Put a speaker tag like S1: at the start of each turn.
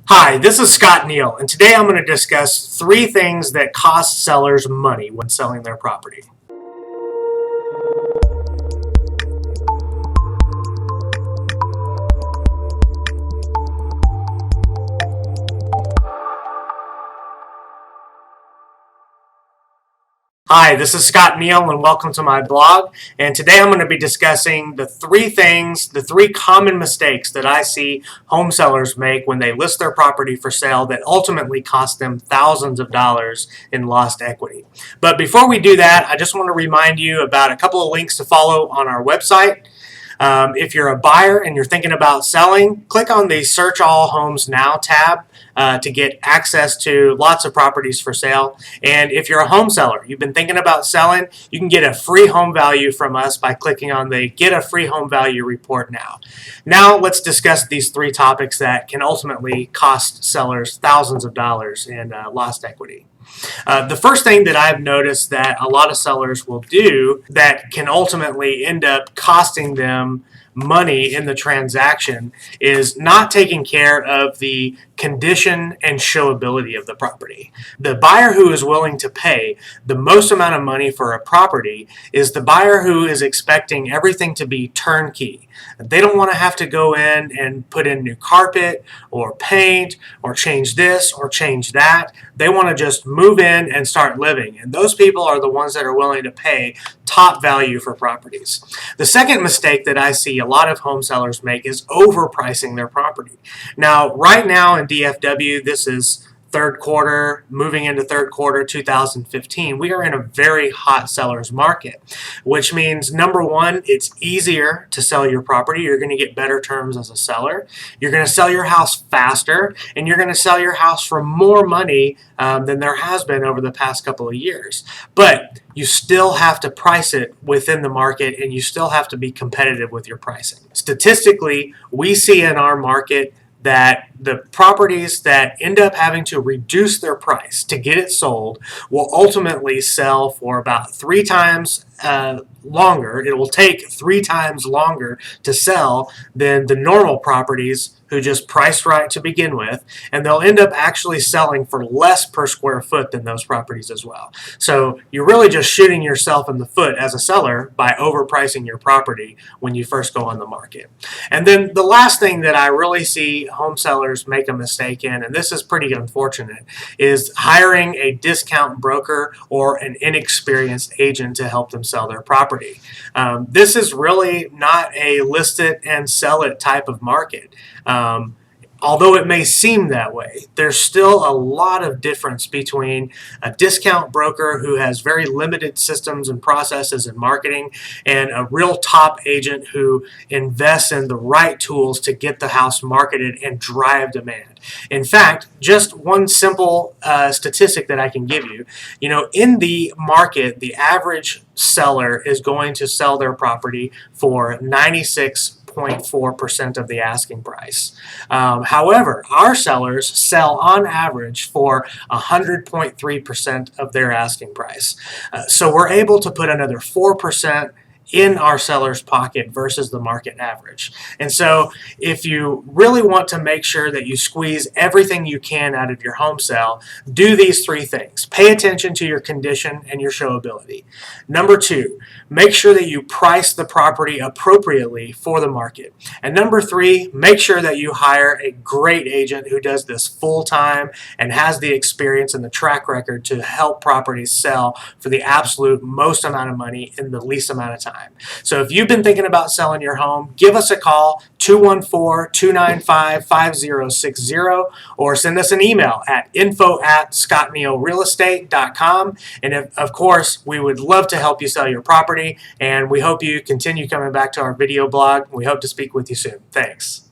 S1: Hi, this is Scott Neal, and today I'm going to discuss three things that cost sellers money when selling their property. Hi, this is Scott Neal, and welcome to my blog. And today I'm going to be discussing the three common mistakes that I see home sellers make when they list their property for sale that ultimately cost them thousands of dollars in lost equity. But before we do that, I just want to remind you about a couple of links to follow on our website. If you're a buyer and you're thinking about selling, click on the Search All Homes Now tab to get access to lots of properties for sale. And if you're a home seller, you've been thinking about selling, you can get a free home value from us by clicking on the Get a Free Home Value Report Now. Now let's discuss these three topics that can ultimately cost sellers thousands of dollars in lost equity. The first thing that I've noticed that a lot of sellers will do that can ultimately end up costing them money in the transaction is not taking care of the condition and showability of the property. The buyer who is willing to pay the most amount of money for a property is the buyer who is expecting everything to be turnkey. They don't want to have to go in and put in new carpet or paint or change this or change that. They want to just move in and start living. And those people are the ones that are willing to pay top value for properties. The second mistake that I see a lot of home sellers make is overpricing their property. Now, right now in DFW, this is third quarter, moving into third quarter 2015, we are in a very hot seller's market, which means number one, it's easier to sell your property. You're going to get better terms as a seller. You're going to sell your house faster, and you're going to sell your house for more money than there has been over the past couple of years. But you still have to price it within the market, and you still have to be competitive with your pricing. Statistically, we see in our market that the properties that end up having to reduce their price to get it sold will ultimately sell for about 3 times longer. It will take 3 times longer to sell than the normal properties who just priced right to begin with, and they'll end up actually selling for less per square foot than those properties as well. So you're really just shooting yourself in the foot as a seller by overpricing your property when you first go on the market. And then the last thing that I really see home sellers make a mistake in, and this is pretty unfortunate, is hiring a discount broker or an inexperienced agent to help them sell their property. This is really not a list it and sell it type of market. Although it may seem that way, there's still a lot of difference between a discount broker who has very limited systems and processes and marketing and a real top agent who invests in the right tools to get the house marketed and drive demand. In fact, just one simple statistic that I can give you, in the market, the average seller is going to sell their property for 96.4% of the asking price. However, our sellers sell on average for 100.3% of their asking price. So we're able to put another 4% in our seller's pocket versus the market average. And so if you really want to make sure that you squeeze everything you can out of your home sale, do these three things. Pay attention to your condition and your showability. Number two, make sure that you price the property appropriately for the market. And number three, make sure that you hire a great agent who does this full time and has the experience and the track record to help properties sell for the absolute most amount of money in the least amount of time. So if you've been thinking about selling your home, give us a call, 214-295-5060, or send us an email at info@scottnealrealestate.com. And of course, we would love to help you sell your property, and we hope you continue coming back to our video blog. We hope to speak with you soon. Thanks.